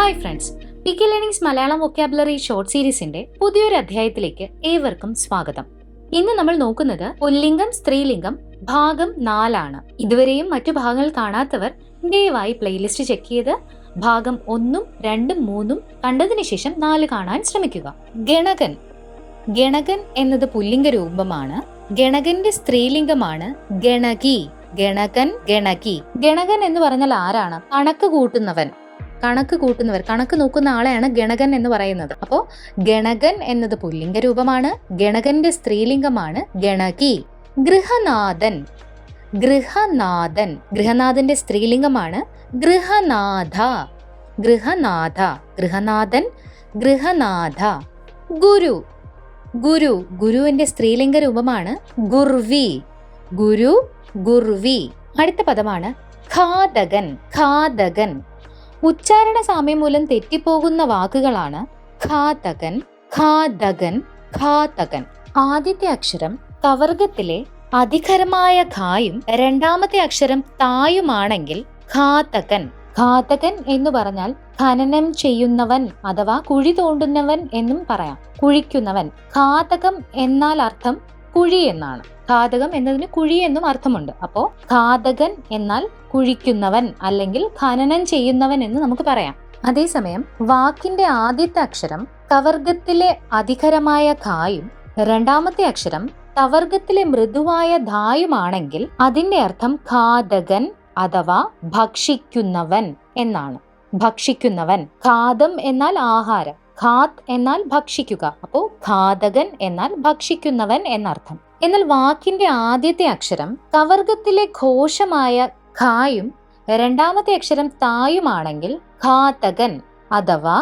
Hi friends, picky learnings Malayalam vocabulary short സീരീസിന്റെ പുതിയൊരു അധ്യായത്തിലേക്ക് ഏവർക്കും സ്വാഗതം. ഇന്ന് നമ്മൾ നോക്കുന്നത് പുല്ലിംഗം സ്ത്രീലിംഗം ഭാഗം 4 ഇതുവരെയും മറ്റു ഭാഗങ്ങൾ കാണാത്തവർ ദയവായി പ്ലേലിസ്റ്റ് ചെക്ക് ചെയ്ത് ഭാഗം 1, 2, 3 കണ്ടതിന് ശേഷം 4 കാണാൻ ശ്രമിക്കുക. ഗണകൻ. ഗണകൻ എന്നത് പുല്ലിംഗ രൂപമാണ്. ഗണകന്റെ സ്ത്രീലിംഗമാണ് ഗണകി. ഗണകൻ, ഗണകി. ഗണകൻ എന്ന് പറഞ്ഞാൽ ആരാണ്? കണക്ക് കൂട്ടുന്നവൻ. കണക്ക് നോക്കുന്ന ആളെയാണ് ഗണകൻ എന്ന് പറയുന്നത്. അപ്പോ ഗണകൻ എന്നത് പുല്ലിംഗ രൂപമാണ്. ഗണകന്റെ സ്ത്രീലിംഗമാണ് ഗണകി. ഗൃഹനാഥൻ. ഗൃഹനാഥൻ. ഗൃഹനാഥന്റെ സ്ത്രീലിംഗമാണ് ഗൃഹനാഥ. ഗൃഹനാഥ. ഗൃഹനാഥൻ, ഗൃഹനാഥ. ഗുരു. ഗുരു. ഗുരുവിന്റെ സ്ത്രീലിംഗ രൂപമാണ് ഗുർവി. ഗുരു, ഗുർവി. അടുത്ത പദമാണ് ഘാതകൻ. ഘാതകൻ. ഉച്ചാരണ സാമ്യം മൂലം തെറ്റിപ്പോകുന്ന വാക്കുകളാണ് ഘാതകൻ, ഘാതകൻ, ഘാതകൻ. ആദ്യത്തെ അക്ഷരം കവർഗത്തിലെ അധികരമായ ഘായും രണ്ടാമത്തെ അക്ഷരം തായുമാണെങ്കിൽ ഘാതകൻ. ഘാതകൻ എന്ന് പറഞ്ഞാൽ ഖനനം ചെയ്യുന്നവൻ അഥവാ കുഴി തോണ്ടുന്നവൻ എന്നും പറയാം. കുഴിക്കുന്നവൻ. ഘാതകം എന്നാൽ അർത്ഥം കുഴി എന്നാണ്. ഘാതകം എന്നതിന് കുഴി എന്നും അർത്ഥമുണ്ട്. അപ്പോ ഘാതകൻ എന്നാൽ കുഴിക്കുന്നവൻ അല്ലെങ്കിൽ ഖനനം ചെയ്യുന്നവൻ എന്ന് നമുക്ക് പറയാം. അതേസമയം വാക്കിന്റെ ആദ്യത്തെ അക്ഷരം കവർഗത്തിലെ അധികരമായ ഖായും രണ്ടാമത്തെ അക്ഷരം തവർഗത്തിലെ മൃദുവായ ധായുമാണെങ്കിൽ അതിന്റെ അർത്ഥം ഘാതകൻ അഥവാ ഭക്ഷിക്കുന്നവൻ എന്നാണ്. ഭക്ഷിക്കുന്നവൻ. ഘാതം എന്നാൽ ആഹാരം, ഘാത് എന്നാൽ ഭക്ഷിക്കുക. അപ്പോ ഘാതകൻ എന്നാൽ ഭക്ഷിക്കുന്നവൻ എന്നർത്ഥം. എന്നാൽ വാക്കിന്റെ ആദ്യത്തെ അക്ഷരം കവർഗത്തിലെ ഘോഷമായ ഖായും രണ്ടാമത്തെ അക്ഷരം തായുമാണെങ്കിൽ ഘാതകൻ അഥവാ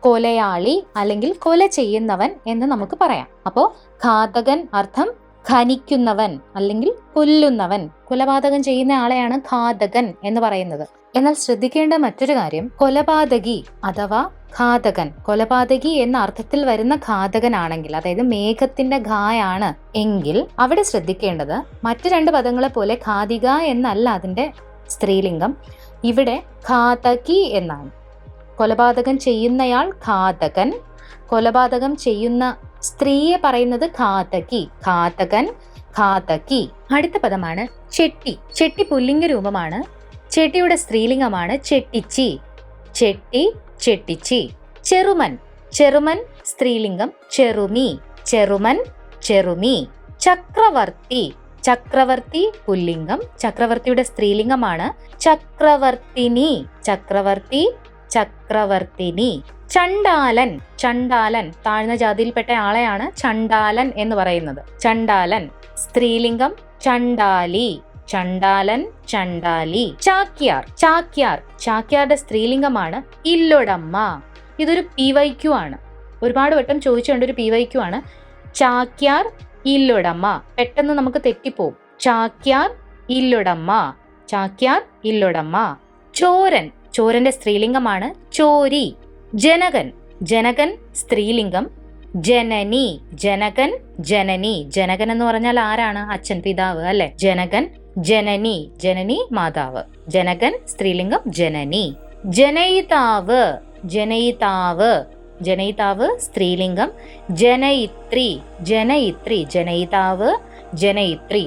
കൊലയാളി അല്ലെങ്കിൽ കൊല ചെയ്യുന്നവൻ എന്ന് നമുക്ക് പറയാം. അപ്പോ ഘാതകൻ അർത്ഥം ഖനിക്കുന്നവൻ അല്ലെങ്കിൽ കൊല്ലുന്നവൻ. കൊലപാതകം ചെയ്യുന്ന ആളെയാണ് ഘാതകൻ എന്ന് പറയുന്നത്. എന്നാൽ ശ്രദ്ധിക്കേണ്ട മറ്റൊരു കാര്യം, കൊലപാതകി അഥവാ ഘാതകൻ, കൊലപാതകി എന്ന അർത്ഥത്തിൽ വരുന്ന ഘാതകനാണെങ്കിൽ, അതായത് മേഘത്തിന്റെ ഘായാണ് എങ്കിൽ അവിടെ ശ്രദ്ധിക്കേണ്ടത് മറ്റു 2 പദങ്ങളെ പോലെ ഘാതിക എന്നല്ല അതിന്റെ സ്ത്രീലിംഗം. ഇവിടെ ഘാതകി എന്നാണ്. കൊലപാതകം ചെയ്യുന്നയാൾ ഘാതകൻ, കൊലപാതകം ചെയ്യുന്ന സ്ത്രീയെ പറയുന്നത് ഘാതകി. ഘാതകൻ, ഘാതകി. അടുത്ത പദമാണ് ചെട്ടി. ചെട്ടി പുല്ലിംഗ രൂപമാണ്. ചെട്ടിയുടെ സ്ത്രീലിംഗമാണ് ചെട്ടിച്ചി. ചെട്ടി, ചെട്ടിച്ചി. ചെറുമൻ. ചെറുമൻ സ്ത്രീലിംഗം ചെറുമി. ചെറുമൻ, ചെറുമി. ചക്രവർത്തി. ചക്രവർത്തി പുല്ലിംഗം. ചക്രവർത്തിയുടെ സ്ത്രീലിംഗമാണ് ചക്രവർത്തിനി. ചക്രവർത്തി, ചക്രവർത്തിനി. ചണ്ടാലൻ. ചണ്ടാലൻ താഴ്ന്ന ജാതിയിൽപ്പെട്ട ആളെയാണ് ചണ്ടാലൻ എന്ന് പറയുന്നത്. ചണ്ടാലൻ സ്ത്രീലിംഗം ചണ്ടാലി. ചണ്ടാലൻ, ചണ്ടാലി. ചാക്യാർ. ചാക്യാർ. ചാക്യാരുടെ സ്ത്രീലിംഗമാണ് ഇല്ലൊടമ്മ. ഇതൊരു PYQ ആണ്. ഒരുപാട് വട്ടം ചോദിച്ചുകൊണ്ട് ഒരു PYQ ആണ്. ചാക്യാർ, ഇല്ലൊടമ്മ. പെട്ടെന്ന് നമുക്ക് തെറ്റിപ്പോവും. ചാക്യാർ, ഇല്ലൊടമ്മ. ചാക്യാർ, ഇല്ലൊടമ്മ. ചോരൻ. ചോരന്റെ സ്ത്രീലിംഗമാണ് ചോരി. ജനകൻ. ജനകൻ സ്ത്രീലിംഗം ജനനി. ജനകൻ, ജനനി. ജനകൻ എന്ന് പറഞ്ഞാൽ ആരാണ്? അച്ഛൻ, പിതാവ് അല്ലെ? ജനകൻ, ജനനി. ജനനി മാതാവ്. ജനകൻ സ്ത്രീലിംഗം ജനനി. ജനയിതാവ്. ജനയിതാവ്. ജനയിതാവ് സ്ത്രീലിംഗം ജനയിത്രി. ജനയിത്രി. ജനയിതാവ്, ജനയിത്രി.